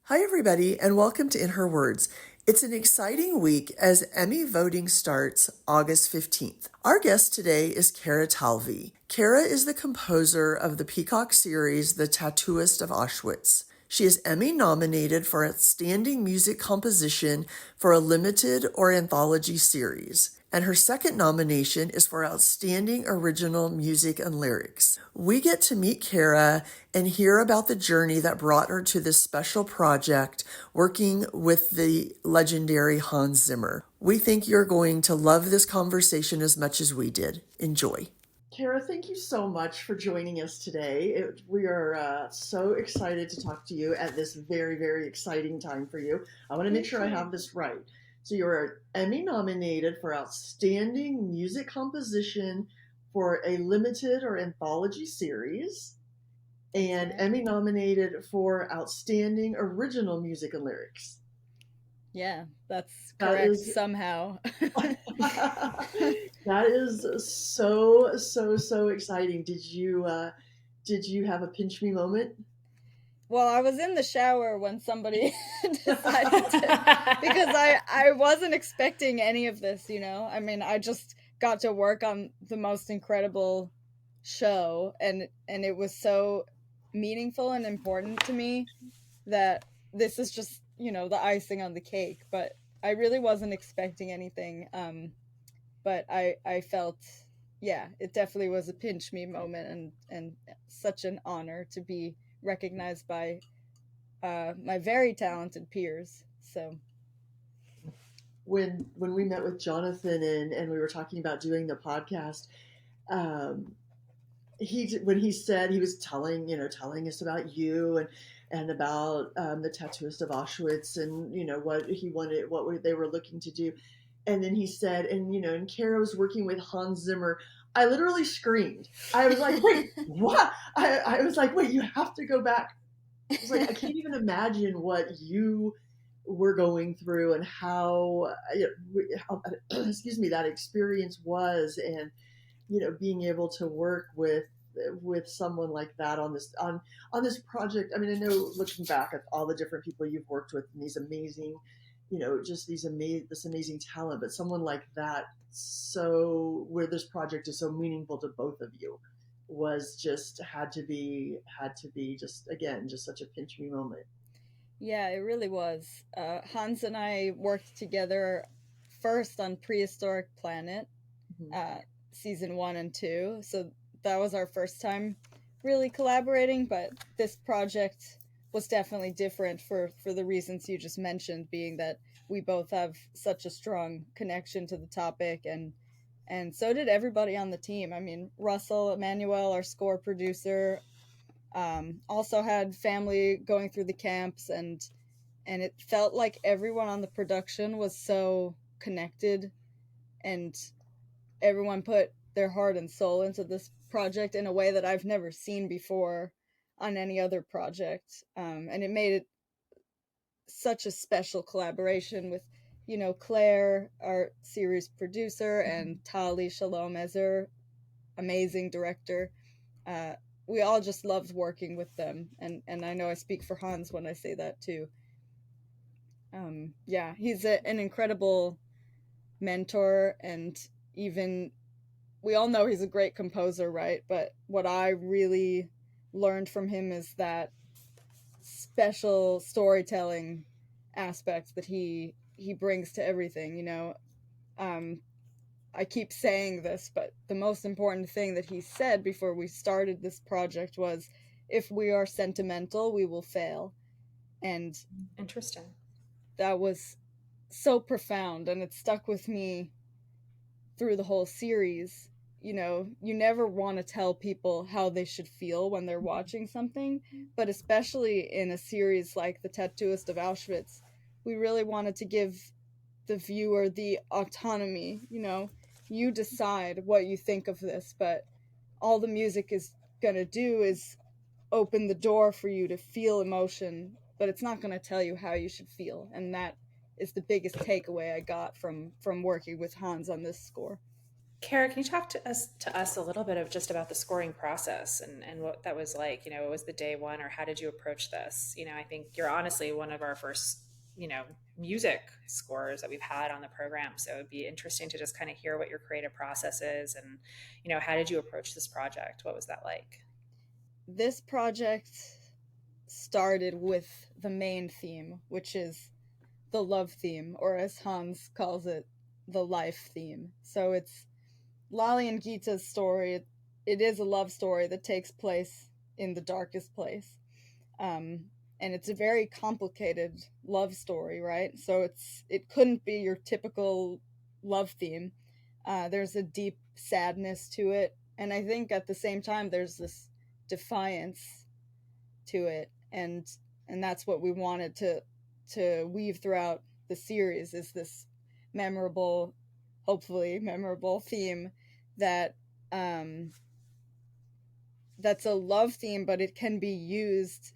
Hi, everybody, and welcome to In Her Words. It's an exciting week as Emmy voting starts August 15th. Our guest today is Kara Talve. Kara is the composer of the Peacock series, The Tattooist of Auschwitz. She is Emmy-nominated for Outstanding Music Composition for a Limited or Anthology Series, and her second nomination is for Outstanding Original Music and Lyrics. We get to meet Kara and hear about the journey that brought her to this special project, working with the legendary Hans Zimmer. We think you're going to love this conversation as much as we did. Enjoy. Kara, thank you so much for joining us today. We are so excited to talk to you at this very, very exciting time for you. I want to make sure I have this right. So you're Emmy nominated for Outstanding Music Composition for a Limited or Anthology Series, and Emmy nominated for Outstanding Original Music and Lyrics. Yeah, that's correct somehow. That is so exciting. Did you have a pinch me moment? Well, I was in the shower when somebody decided to, because I wasn't expecting any of this, you know? I mean, I just got to work on the most incredible show, and it was so meaningful and important to me that this is just, you know, the icing on the cake, but I really wasn't expecting anything. But I felt, yeah, it definitely was a pinch me moment, and such an honor to be recognized by my very talented peers. So when we met with Jonathan and we were talking about doing the podcast, um, when he said he was telling us about you and about the Tattooist of Auschwitz, and what he wanted, they were looking to do, and then he said, and Kara was working with Hans Zimmer. I literally screamed. I was like, wait, what? I was like, wait, you have to go back. I was like, I can't even imagine what you were going through and how excuse me, that experience was, and being able to work with someone like that on this project. I mean, I know, looking back at all the different people you've worked with and these amazing, just this amazing talent, but someone like that, so where this project is so meaningful to both of you, was just had to be just, again, just such a pinch me moment. Yeah, it really was. Hans and I worked together first on Prehistoric Planet, Mm-hmm. season 1 and 2. So that was our first time really collaborating, but this project was definitely different for the reasons you just mentioned, being that we both have such a strong connection to the topic, and so did everybody on the team. I mean, Russell Emmanuel, our score producer, also had family going through the camps, and it felt like everyone on the production was so connected, and everyone put their heart and soul into this project in a way that I've never seen before on any other project. And it made it such a special collaboration with, you know, Claire, our series producer, and Tali Shalom Ezer, amazing director. Uh, we all just loved working with them, and I know I speak for Hans when I say that too. Yeah, he's an incredible mentor, and even we all know he's a great composer, right? But what I really learned from him is that special storytelling aspect that he brings to everything. You know, um, I keep saying this, but the most important thing that he said before we started this project was, "If we are sentimental, we will fail," and Interesting. that was so profound, and it stuck with me through the whole series. You know, you never want to tell people how they should feel when they're watching something, but especially in a series like The Tattooist of Auschwitz, we really wanted to give the viewer the autonomy. You know, you decide what you think of this, but all the music is going to do is open the door for you to feel emotion, but it's not going to tell you how you should feel. And that is the biggest takeaway I got from working with Hans on this score. Kara, can you talk to us a little bit of just about the scoring process and what that was like? What was the day one, or how did you approach this? I think you're honestly one of our first, music scorers that we've had on the program. So it'd be interesting to just kind of hear what your creative process is and, how did you approach this project? What was that like? This project started with the main theme, which is the love theme, or as Hans calls it, the life theme. So it's Lali and Gita's story. It is a love story that takes place in the darkest place. And it's a very complicated love story, right? So it couldn't be your typical love theme. There's a deep sadness to it, and I think at the same time there's this defiance to it, and that's what we wanted to weave throughout the series, is this memorable, hopefully memorable theme that that's a love theme, but it can be used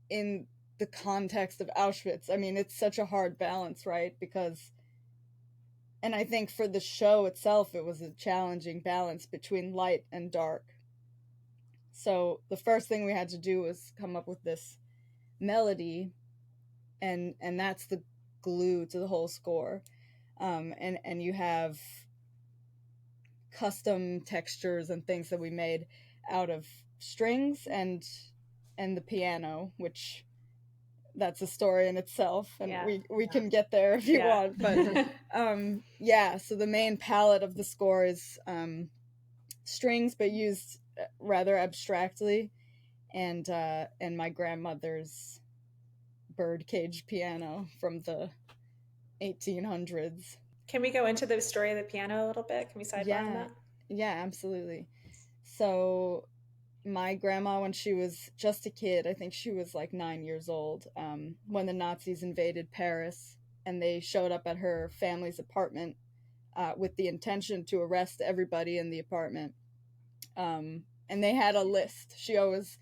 in the context of Auschwitz. I mean, it's such a hard balance, right? Because, and I think for the show itself, it was a challenging balance between light and dark. So the first thing we had to do was come up with this melody, and that's the glue to the whole score. And you have custom textures and things that we made out of strings and the piano, which that's a story in itself, and we can get there if you want. But so the main palette of the score is strings, but used rather abstractly, and my grandmother's birdcage piano from the 1800s. Can we go into the story of the piano a little bit? Can we sidebar on that? Yeah, absolutely. So my grandma, when she was just a kid, I think she was like 9 years old, when the Nazis invaded Paris, and they showed up at her family's apartment with the intention to arrest everybody in the apartment. And they had a list. She always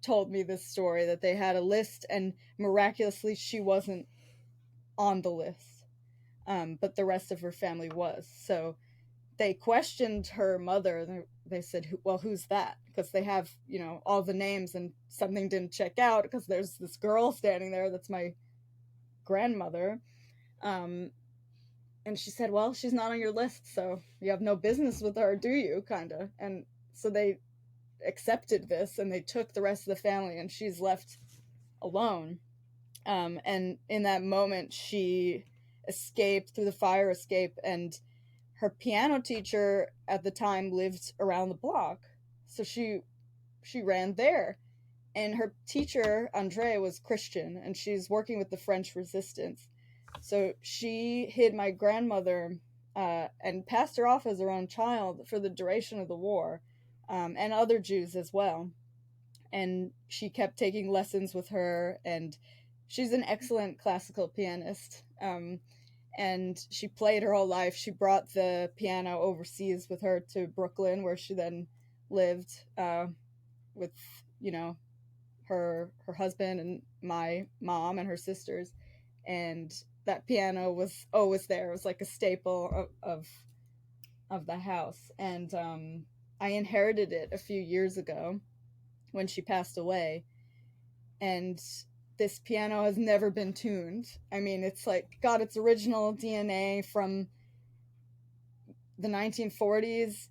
told me this story, that they had a list, and miraculously she wasn't on the list, but the rest of her family was. So they questioned her mother. They said, well, who's that? Because they have, all the names, and something didn't check out because there's this girl standing there that's my grandmother. And she said, well, she's not on your list, so you have no business with her, do you? Kind of. And so they accepted this, and they took the rest of the family, and she's left alone. And in that moment, she escaped through the fire escape, and her piano teacher at the time lived around the block, so she ran there. And her teacher, Anže, was Christian, and she's working with the French resistance. So she hid my grandmother and passed her off as her own child for the duration of the war, and other Jews as well. And she kept taking lessons with her, and she's an excellent classical pianist. And she played her whole life. She brought the piano overseas with her to Brooklyn, where she then lived with, her husband and my mom and her sisters. And that piano was always there. It was like a staple of the house. And I inherited it a few years ago when she passed away. And this piano has never been tuned. I mean, it's like got its original DNA from the 1940s.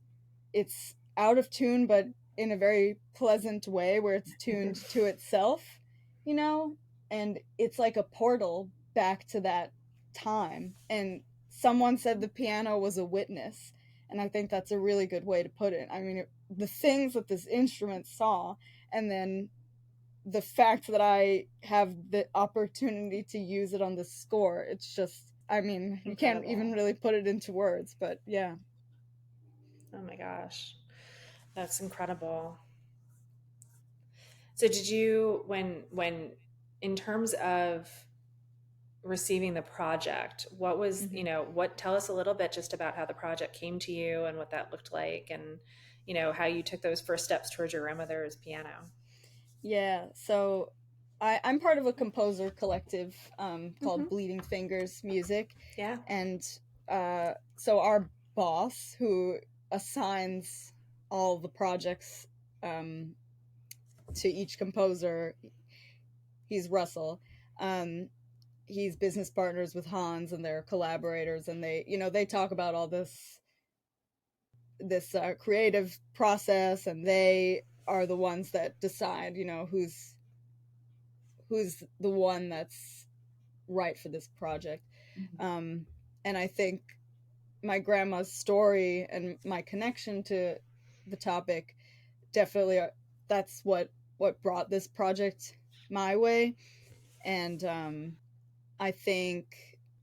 It's out of tune, but in a very pleasant way, where it's tuned to itself, and it's like a portal back to that time. And someone said the piano was a witness, and I think that's a really good way to put it. I mean, the things that this instrument saw, and then the fact that I have the opportunity to use it on the score, it's just, I mean, you can't even really put it into words, but yeah. Oh my gosh, that's incredible. So did you, when in terms of receiving the project, what was, tell us a little bit just about how the project came to you and what that looked like, and, how you took those first steps towards your grandmother's piano. Yeah, so I'm part of a composer collective called Bleeding Fingers Music. Yeah. And so our boss who assigns all the projects to each composer. He's Russell. He's business partners with Hans, and they're collaborators, and they talk about all this creative process, and they are the ones that decide, who's the one that's right for this project. And I think my grandma's story and my connection to the topic definitely that's what brought this project my way. And I think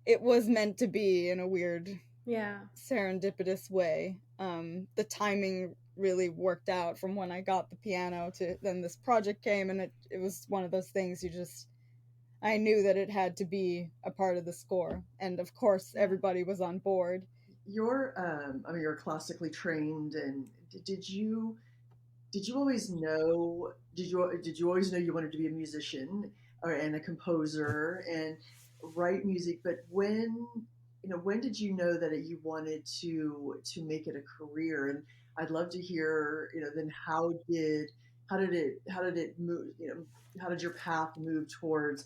it was meant to be in a weird, serendipitous way. The timing really worked out from when I got the piano to then this project came, and it was one of those things I knew that it had to be a part of the score, and of course everybody was on board. You're you're classically trained, and did you always know you wanted to be a musician and a composer and write music? But when did you know that you wanted to make it a career? And I'd love to hear, then how did it move, how did your path move towards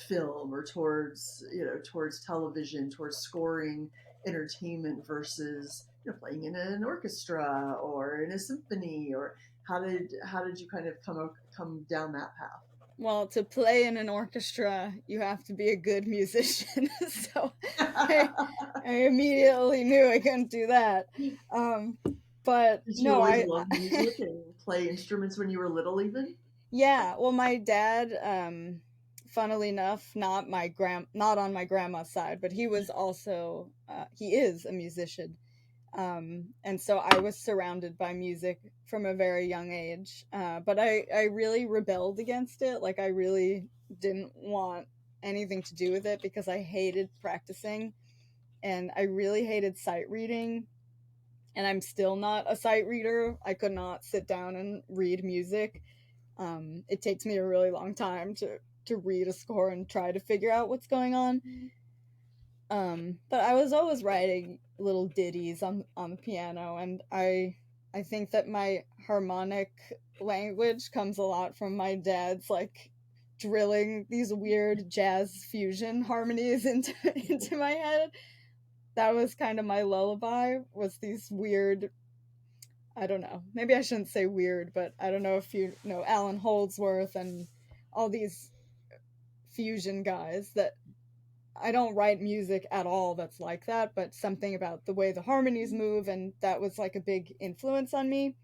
film, or towards television, towards scoring entertainment versus playing in an orchestra or in a symphony? Or how did you kind of come down that path? Well, to play in an orchestra, you have to be a good musician. So I immediately knew I couldn't do that. But did you always love music and play instruments when you were little, even? Yeah. Well, my dad, funnily enough, not on my grandma's side, but he was also he is a musician. And so I was surrounded by music from a very young age. But I really rebelled against it. Like, I really didn't want anything to do with it because I hated practicing, and I really hated sight reading. And I'm still not a sight reader. I could not sit down and read music. It takes me a really long time to read a score and try to figure out what's going on. But I was always writing little ditties on the piano, and I think that my harmonic language comes a lot from my dad's like drilling these weird jazz fusion harmonies into my head. That was kind of my lullaby, was these weird, I don't know, maybe I shouldn't say weird, but I don't know if you know Alan Holdsworth and all these fusion guys. That I don't write music at all that's like that, but something about the way the harmonies move, and that was like a big influence on me.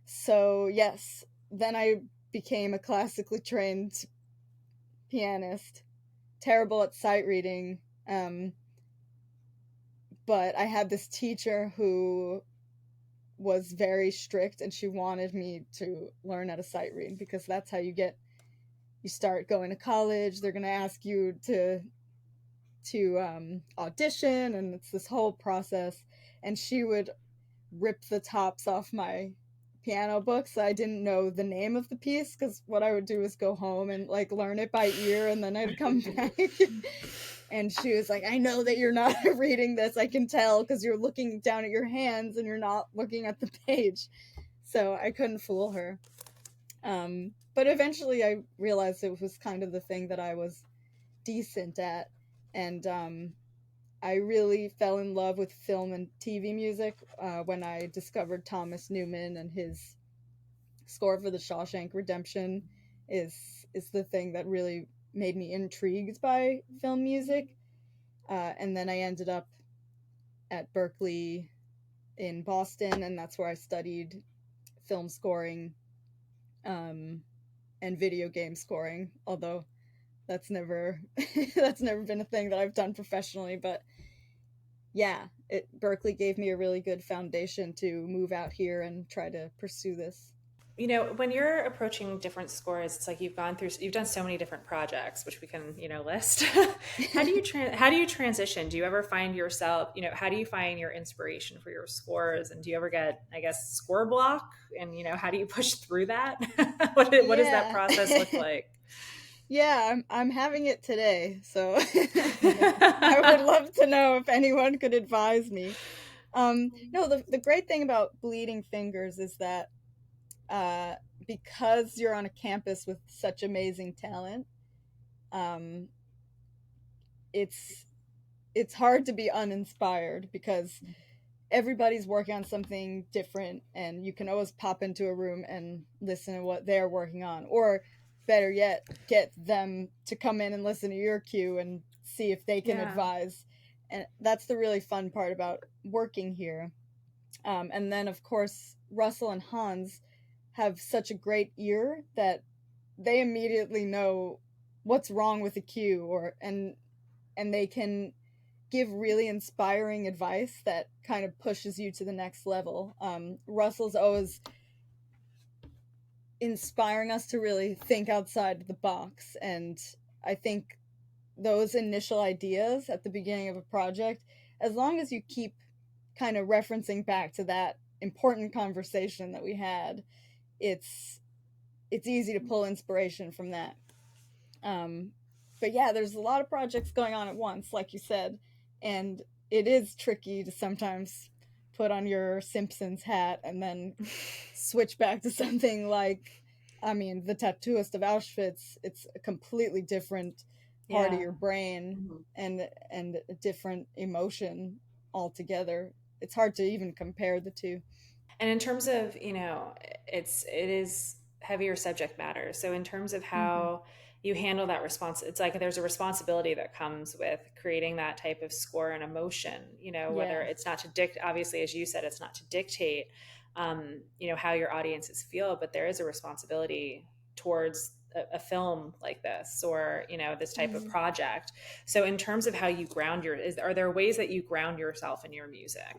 So yes, then I became a classically trained pianist, terrible at sight reading, but I had this teacher who was very strict, and she wanted me to learn how to sight read because that's how you start going to college. They're going to ask you to audition, and it's this whole process. And she would rip the tops off my piano book, so I didn't know the name of the piece, because what I would do is go home and like learn it by ear, and then I'd come back. And she was like, I know that you're not reading this, I can tell, because you're looking down at your hands and you're not looking at the page. So I couldn't fool her. But eventually I realized it was kind of the thing that I was decent at. And I really fell in love with film and TV music when I discovered Thomas Newman, and his score for The Shawshank Redemption is the thing that really made me intrigued by film music. And then I ended up at Berklee in Boston, and that's where I studied film scoring and video game scoring, although that's never been a thing that I've done professionally. But yeah, Berklee gave me a really good foundation to move out here and try to pursue this. When you're approaching different scores, it's like you've done so many different projects, which we can, list. How do you transition? Do you ever find yourself, how do you find your inspiration for your scores? And do you ever get, I guess, score block? And, how do you push through that? What does that process look like? Yeah, I'm having it today, so I would love to know if anyone could advise me. No, the great thing about Bleeding Fingers is that uh, because you're on a campus with such amazing talent, um, it's it's hard to be uninspired because everybody's working on something different, and you can always pop into a room and listen to what they're working on, or better yet, get them to come in and listen to your cue and see if they can Yeah. advise. And that's the really fun part about working here. And then, of course, Russell and Hans have such a great ear that they immediately know what's wrong with the cue, and they can give really inspiring advice that kind of pushes you to the next level. Russell's always inspiring us to really think outside the box, and I think those initial ideas at the beginning of a project, as long as you keep kind of referencing back to that important conversation that we had, it's easy to pull inspiration from that. Um, but yeah, there's a lot of projects going on at once, like you said, and it is tricky to sometimes put on your Simpsons hat and then switch back to something like, I mean, the Tattooist of Auschwitz. It's a completely different part of Yeah. your brain, Mm-hmm. and a different emotion altogether. It's hard to even compare the two. And in terms of, it is heavier subject matter. So in terms of Mm-hmm. how you handle that response, it's like there's a responsibility that comes with creating that type of score and emotion, whether Yeah. it's not to obviously, as you said, it's not to dictate, how your audiences feel, but there is a responsibility towards a film like this, or this type of Mm-hmm. project. So in terms of how you are there ways that you ground yourself in your music?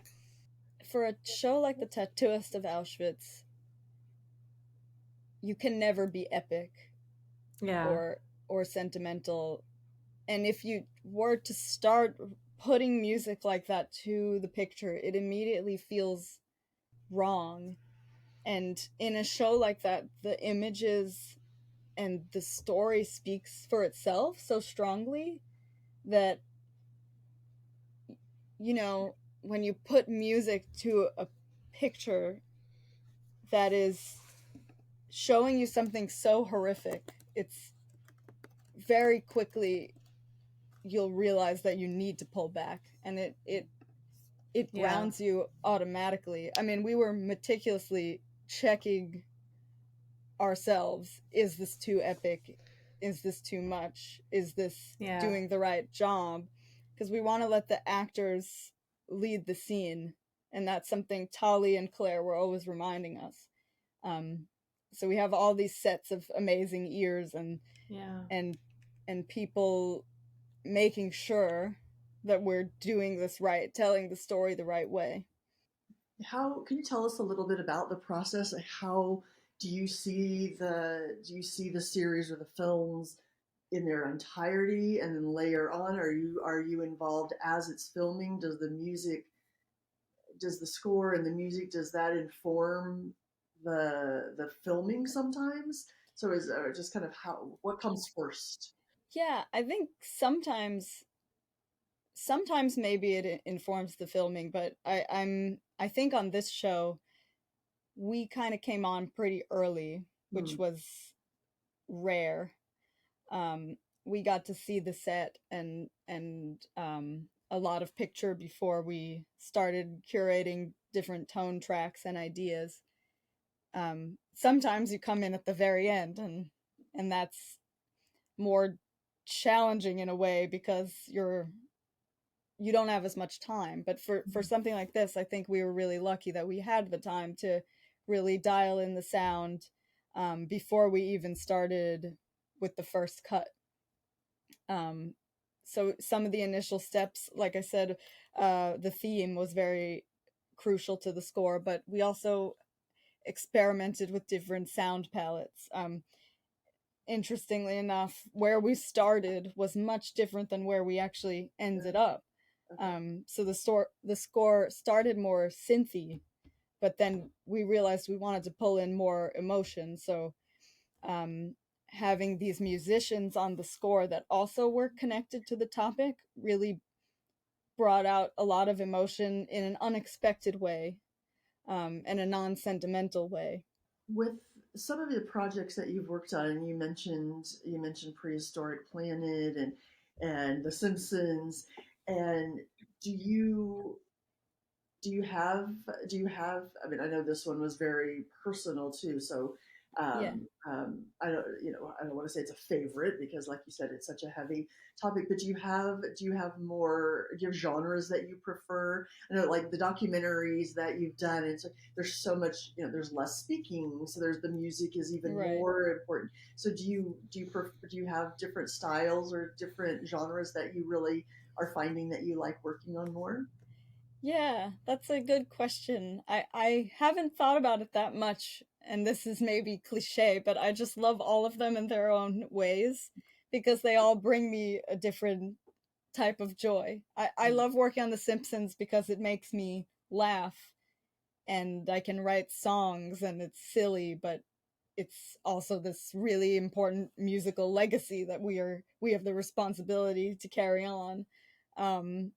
For a show like The Tattooist of Auschwitz, you can never be epic Yeah. or sentimental. And if you were to start putting music like that to the picture, it immediately feels wrong. And in a show like that, the images and the story speaks for itself so strongly that, you know, when you put music to a picture that is showing you something so horrific, it's very quickly you'll realize that you need to pull back, and it Yeah. grounds you automatically. I mean, we were meticulously checking ourselves. Is this too epic? Is this too much? Is this Yeah. doing the right job? Because we want to let the actors lead the scene, and that's something Tali and Claire were always reminding us. Um, so we have all these sets of amazing ears Yeah. and people making sure that we're doing this right, telling the story the right way. How can you tell us a little bit about the process? Like, how do you see the series or the films in their entirety and then layer on? Are you involved as it's filming? Does the score and the music, does that inform the filming sometimes? So is just kind of how what comes first? Yeah, I think sometimes maybe it informs the filming, but I think on this show we kind of came on pretty early, which Hmm. was rare. We got to see the set and a lot of picture before we started curating different tone tracks and ideas. Sometimes you come in at the very end, and that's more challenging in a way because you don't have as much time. But for something like this, I think we were really lucky that we had the time to really dial in the sound before we even started with the first cut. Um, so some of the initial steps, like I said, the theme was very crucial to the score, but we also experimented with different sound palettes. Interestingly enough, where we started was much different than where we actually ended Yeah. up. Okay. So the score started more synthy, but then we realized we wanted to pull in more emotion. So um, having these musicians on the score that also were connected to the topic really brought out a lot of emotion in an unexpected way, and a non-sentimental way. With some of the projects that you've worked on, and you mentioned Prehistoric Planet and The Simpsons, and do you do you have, I mean, I know this one was very personal too, so Yeah. I don't, I don't want to say it's a favorite because like you said it's such a heavy topic, but do you have genres that you prefer? I know like the documentaries that you've done, it's like there's so much, there's less speaking, so there's the music is even Right. more important. So do you have different styles or different genres that you really are finding that you like working on more? Yeah, that's a good question. I haven't thought about it that much, and this is maybe cliche, but I just love all of them in their own ways because they all bring me a different type of joy. I love working on The Simpsons because it makes me laugh and I can write songs and it's silly, but it's also this really important musical legacy that we have the responsibility to carry on. Um,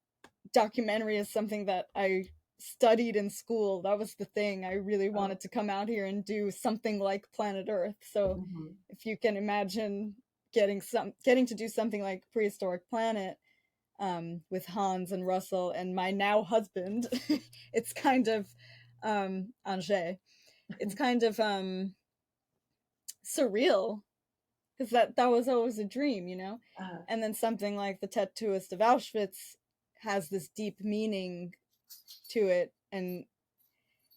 Documentary is something that I studied in school. That was the thing. I really Oh, wanted to come out here and do something like Planet Earth. So mhm. if you can imagine getting to do something like Prehistoric Planet, with Hans and Russell and my now husband, it's kind of Anže. It's kind of surreal because that was always a dream, you know. Uh, And then something like the Tattooist of Auschwitz has this deep meaning to it, and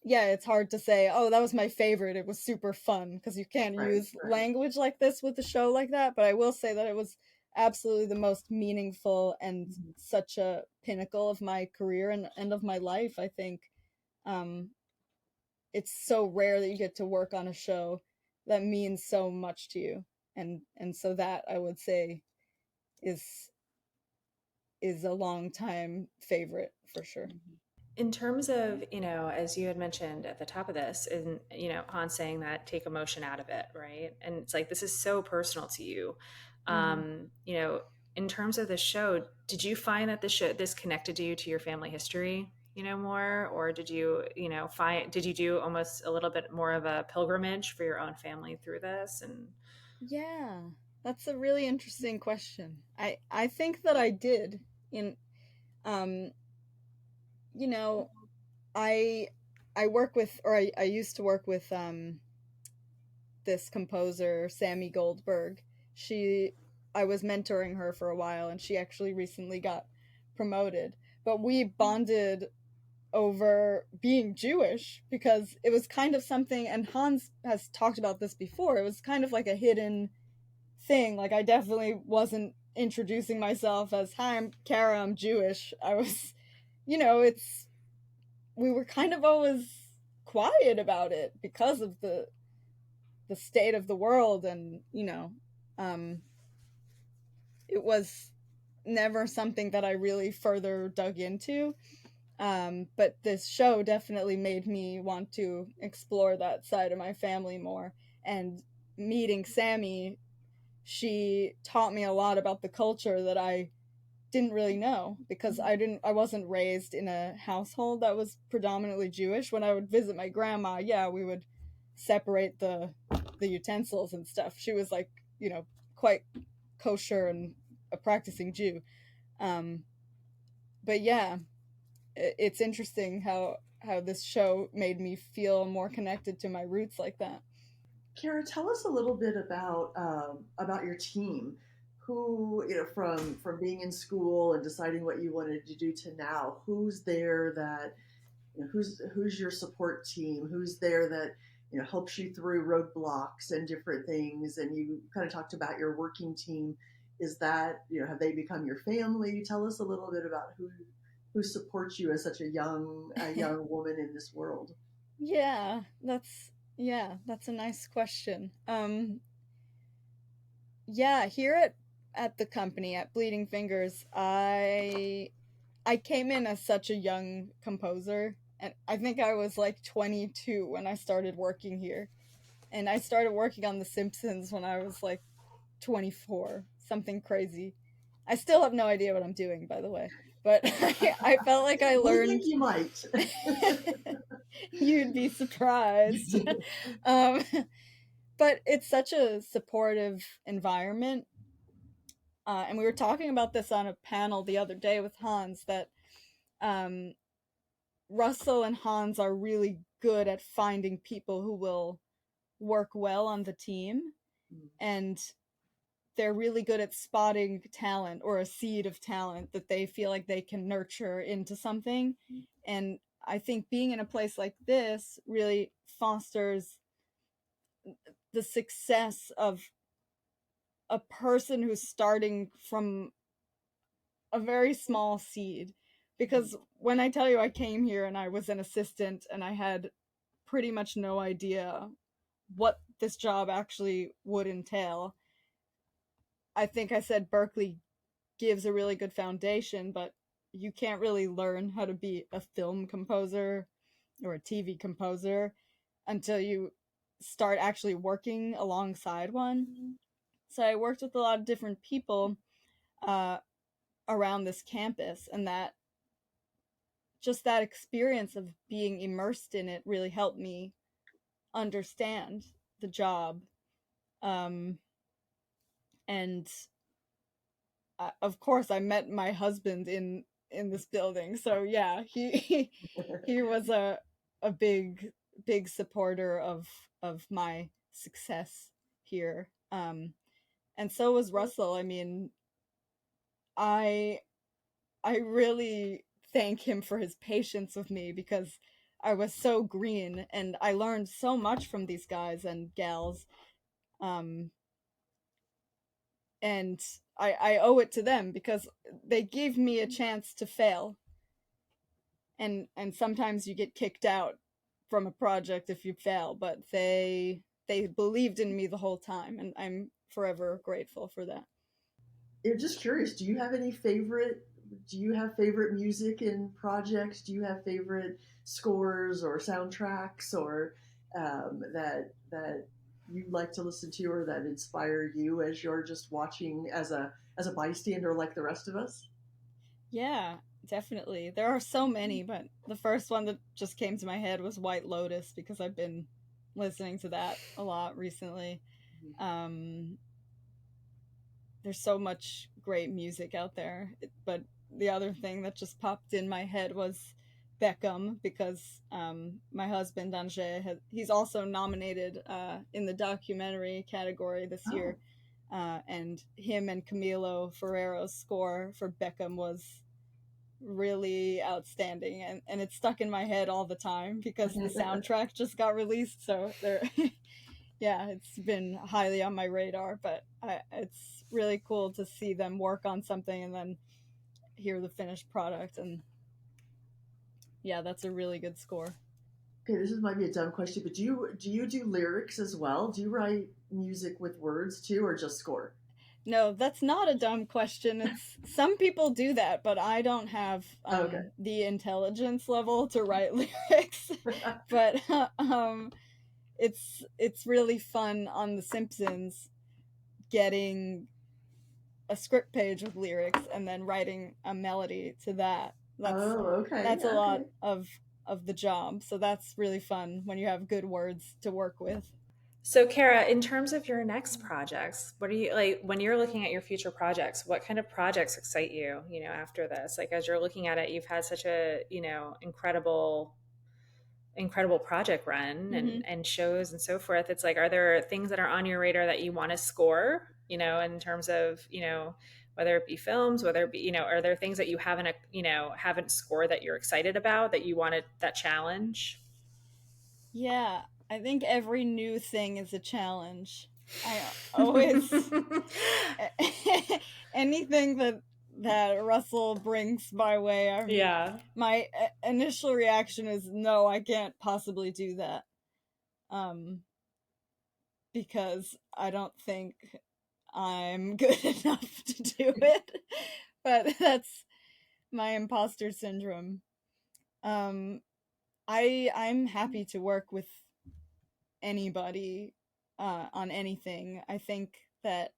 yeah, it's hard to say, oh, that was my favorite, it was super fun, because you can't right, use right. language like this with a show like that. But I will say that it was absolutely the most meaningful and Mhm. such a pinnacle of my career and of my life, I think. um it's so rare that you get to work on a show that means so much to you, and so that I would say is is a long time favorite for sure. In terms of, as you had mentioned at the top of this, and, Hans saying that take emotion out of it, right? And it's like, this is so personal to you. Mhm. In terms of the show, did you find that this connected to you, to your family history, more? Or did you do almost a little bit more of a pilgrimage for your own family through this? And Yeah, that's a really interesting question. I think that I did. In um you know, I I work with, or I used to work with this composer, Sammy Goldberg. She I was mentoring her for a while, and she actually recently got promoted. But we bonded over being Jewish because it was kind of something, and Hans has talked about this before. It was kind of like a hidden thing. Like, I definitely wasn't introducing myself as, hi, I'm Kara, I'm Jewish. I was, it's, we were kind of always quiet about it because of the state of the world, and um it was never something that I really further dug into. But this show definitely made me want to explore that side of my family more. And meeting Sammy, she taught me a lot about the culture that I didn't really know, because I wasn't raised in a household that was predominantly Jewish. When I would visit my grandma, yeah, we would separate the utensils and stuff. She was like, quite kosher and a practicing Jew. Um, but yeah, it's interesting how this show made me feel more connected to my roots like that. Kara, tell us a little bit about your team. Who, from being in school and deciding what you wanted to do to now, who's there that, who's your support team? Who's there that, helps you through roadblocks and different things? And you kind of talked about your working team. Is that, have they become your family? Tell us a little bit about who supports you as such a young woman in this world. Yeah, that's a nice question. Yeah, here at the company at Bleeding Fingers, I came in as such a young composer, and I think I was like 22 when I started working here. And I started working on The Simpsons when I was like 24, something crazy. I still have no idea what I'm doing, by the way, but I felt like I We learned. think you might. You'd be surprised. But it's such a supportive environment. And we were talking about this on a panel the other day with Hans, that Russell and Hans are really good at finding people who will work well on the team. And they're really good at spotting talent, or a seed of talent that they feel like they can nurture into something. And I think being in a place like this really fosters the success of a person who's starting from a very small seed. Because when I tell you I came here and I was an assistant and I had pretty much no idea what this job actually would entail, I think I said Berkeley gives a really good foundation, but you can't really learn how to be a film composer or a TV composer until you start actually working alongside one. So I worked with a lot of different people around this campus, and that experience of being immersed in it really helped me understand the job. And of course I met my husband in this building, so yeah, he was a big supporter of my success here. And so was Russell. I mean, I really thank him for his patience with me, because I was so green and I learned so much from these guys and gals. And I owe it to them, because they gave me a chance to fail. And sometimes you get kicked out from a project if you fail, but they believed in me the whole time, and I'm forever grateful for that. I'm just curious, do you have favorite music in projects? Do you have favorite scores or soundtracks, or that you like to listen to, or that inspire you as you're just watching as a bystander like the rest of us? Yeah, definitely. There are so many, but the first one that just came to my head was White Lotus, because I've been listening to that a lot recently. There's so much great music out there. But the other thing that just popped in my head was Beckham, because my husband Anže, he's also nominated in the documentary category this year. And him and Camilo Ferrero's score for Beckham was really outstanding, and it's stuck in my head all the time because the soundtrack just got released, so there yeah, it's been highly on my radar. But it's really cool to see them work on something and then hear the finished product. And yeah, that's a really good score. Okay, this might be a dumb question, but do you do lyrics as well? Do you write music with words too, or just score? No, that's not a dumb question. It's some people do that, but I don't have Okay. the intelligence level to write lyrics. But it's really fun on The Simpsons getting a script page with lyrics and then writing a melody to that. That's a lot of the job. So that's really fun when you have good words to work with. So, Kara, in terms of your next projects, what are you like when you're looking at your future projects? What kind of projects excite you, after this? Like, as you're looking at it, you've had such a, incredible project run and shows and so forth. It's like, are there things that are on your radar that you want to score, in terms of, whether it be films, whether it be, are there things that you haven't scored that you're excited about, that you wanted that challenge? Yeah, I think every new thing is a challenge. I always anything that Russell brings my way, yeah. My initial reaction is no, I can't possibly do that. Because I don't think I'm good enough to do it. But that's my imposter syndrome. I'm happy to work with anybody on anything. I think that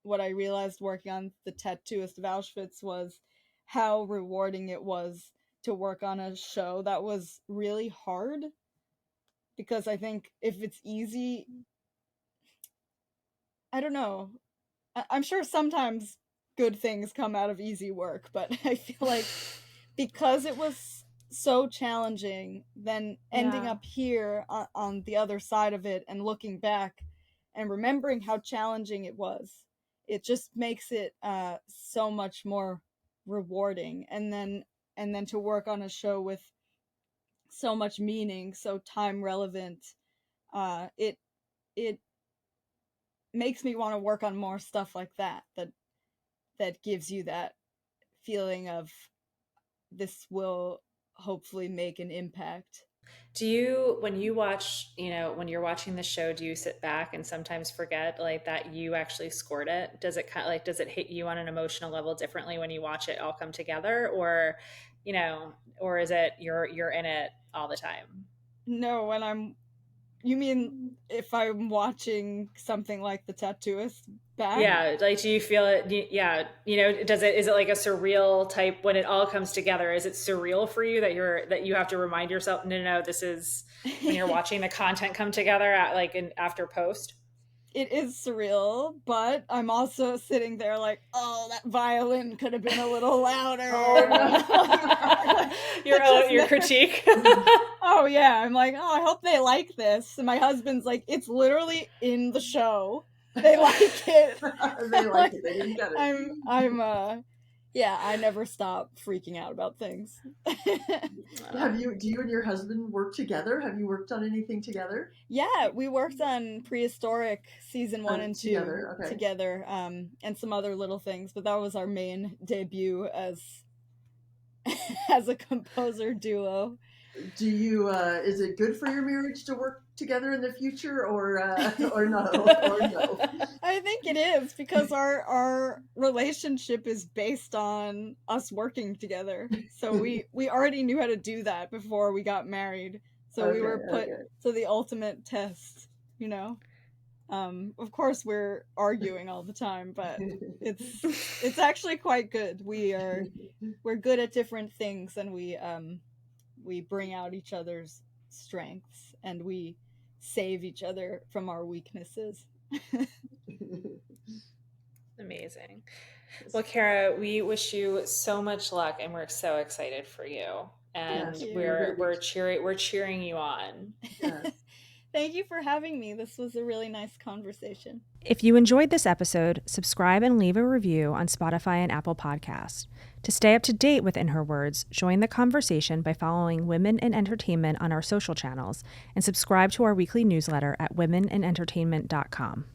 what I realized working on the Tattooist of Auschwitz was how rewarding it was to work on a show that was really hard. Because I think if it's easy, I don't know. I'm sure sometimes good things come out of easy work, but I feel like because it was so challenging, then ending up here on the other side of it and looking back and remembering how challenging it was, it just makes it so much more rewarding. And then to work on a show with so much meaning, so time relevant, it makes me want to work on more stuff like that gives you that feeling of this will hopefully make an impact. Do you, when you watch, when you're watching the show, do you sit back and sometimes forget like that you actually scored it? Does it kind of like, does it hit you on an emotional level differently when you watch it all come together, or is it you're in it all the time? No, you mean if I'm watching something like The Tattooist back? Yeah, like do you feel it? Yeah, is it like a surreal type when it all comes together? Is it surreal for you that you have to remind yourself, no, this is when you're watching the content come together after post? It is surreal, but I'm also sitting there like, oh, that violin could have been a little louder. Oh, no. your critique. Oh yeah, I'm like, oh, I hope they like this. And my husband's like, it's literally in the show. They like it. They like it. They didn't get it. Yeah, I never stop freaking out about things. Do you and your husband work together? Have you worked on anything together? Yeah, we worked on Prehistoric season 1 and 2 together, and some other little things, but that was our main debut as a composer duo. Do you is it good for your marriage to work together in the future, or no? Or no? I think it is, because our relationship is based on us working together. So we already knew how to do that before we got married. So we were put to the ultimate test, Of course we're arguing all the time, but it's actually quite good. We're good at different things, and we bring out each other's strengths, and we save each other from our weaknesses. Amazing. Well, Kara, we wish you so much luck, and we're so excited for you. And we're cheering you on. Yes. Thank you for having me. This was a really nice conversation. If you enjoyed this episode, subscribe and leave a review on Spotify and Apple Podcasts. To stay up to date with In Her Words, join the conversation by following Women in Entertainment on our social channels, and subscribe to our weekly newsletter at womeninentertainment.com.